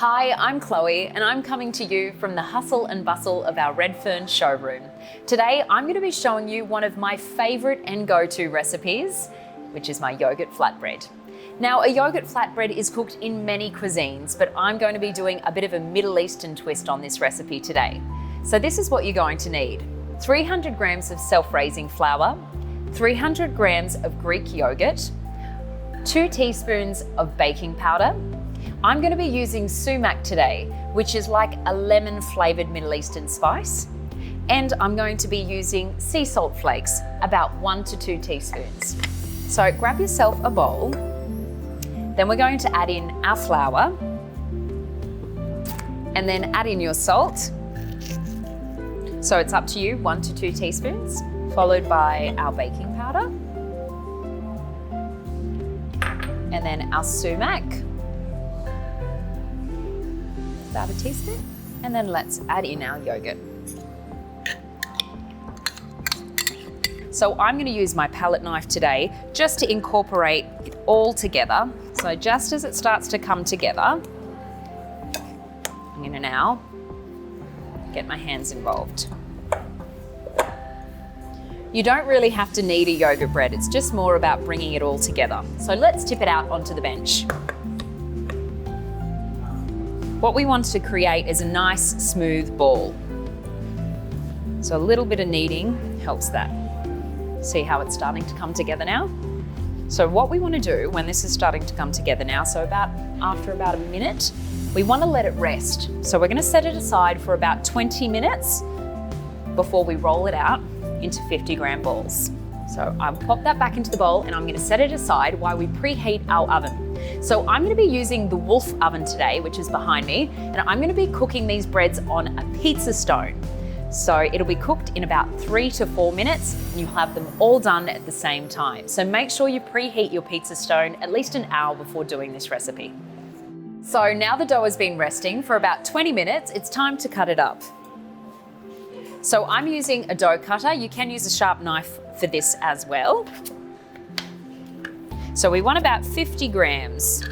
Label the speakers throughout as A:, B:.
A: Hi, I'm Chloe and I'm coming to you from the hustle and bustle of our Redfern showroom. Today, I'm going to be showing you one of my favourite and go-to recipes, which is my yogurt flatbread. Now, a yogurt flatbread is cooked in many cuisines, but I'm going to be doing a bit of a Middle Eastern twist on this recipe today. So this is what you're going to need. 300 grams of self-raising flour, 300 grams of Greek yogurt, 2 teaspoons of baking powder. I'm going to be using sumac today, which is like a lemon-flavoured Middle Eastern spice. And I'm going to be using sea salt flakes, about 1 to 2 teaspoons. So grab yourself a bowl. Then we're going to add in our flour. And then add in your salt. So it's up to you, 1 to 2 teaspoons, followed by our baking powder. And then our sumac. About a teaspoon, and then let's add in our yogurt. So I'm going to use my palette knife today just to incorporate it all together. So just as it starts to come together, I'm going to now get my hands involved. You don't really have to knead a yogurt bread, it's just more about bringing it all together. So let's tip it out onto the bench. What we want to create is a nice smooth ball. So a little bit of kneading helps that. See how it's starting to come together now? So what we want to do when this is starting to come together now, so after about a minute, we want to let it rest. So we're going to set it aside for about 20 minutes before we roll it out into 50-gram balls. So I'll pop that back into the bowl and I'm going to set it aside while we preheat our oven. So I'm going to be using the Wolf oven today, which is behind me, and I'm going to be cooking these breads on a pizza stone. So it'll be cooked in about 3 to 4 minutes and you'll have them all done at the same time. So make sure you preheat your pizza stone at least an hour before doing this recipe. So now the dough has been resting for about 20 minutes, it's time to cut it up. So I'm using a dough cutter. You can use a sharp knife for this as well. So we want about 50 grams.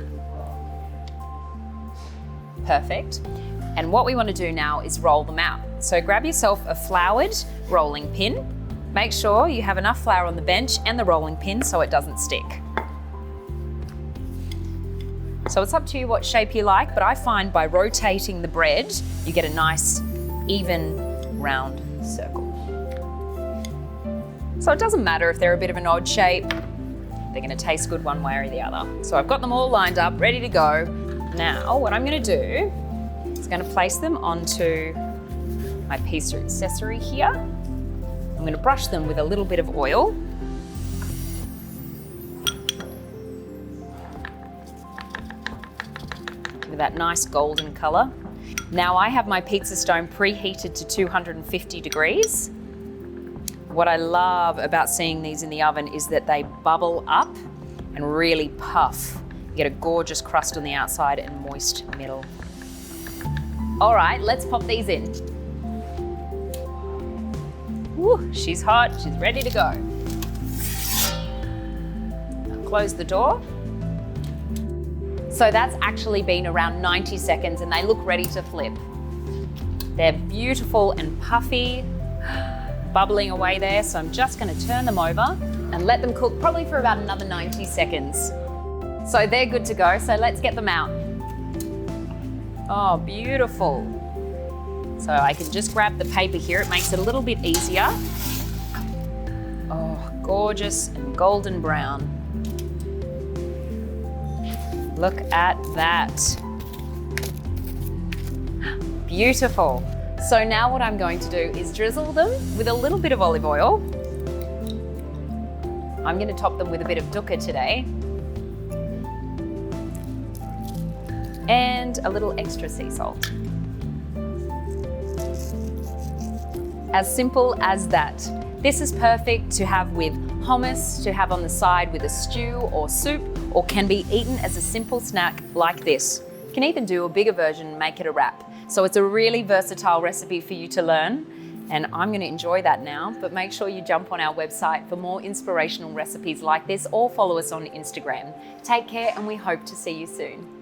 A: Perfect. And what we want to do now is roll them out. So grab yourself a floured rolling pin. Make sure you have enough flour on the bench and the rolling pin so it doesn't stick. So it's up to you what shape you like, but I find by rotating the bread, you get a nice, even, round circle. So it doesn't matter if they're a bit of an odd shape. They're going to taste good one way or the other. So I've got them all lined up, ready to go. Now, what I'm going to do is going to place them onto my piece of accessory here. I'm going to brush them with a little bit of oil. With that nice golden color. Now I have my pizza stone preheated to 250 degrees. What I love about seeing these in the oven is that they bubble up and really puff. You get a gorgeous crust on the outside and moist middle. All right, let's pop these in. Woo, she's hot, she's ready to go. I'll close the door. So that's actually been around 90 seconds and they look ready to flip. They're beautiful and puffy, bubbling away there. So I'm just going to turn them over and let them cook probably for about another 90 seconds. So they're good to go. So let's get them out. Oh, beautiful. So I can just grab the paper here. It makes it a little bit easier. Oh, gorgeous and golden brown. Look at that. Beautiful. So now what I'm going to do is drizzle them with a little bit of olive oil. I'm going to top them with a bit of dukkha today. And a little extra sea salt. As simple as that. This is perfect to have with hummus, to have on the side with a stew or soup, or can be eaten as a simple snack like this. You can even do a bigger version and make it a wrap. So it's a really versatile recipe for you to learn, and I'm going to enjoy that now, but make sure you jump on our website for more inspirational recipes like this or follow us on Instagram. Take care and we hope to see you soon.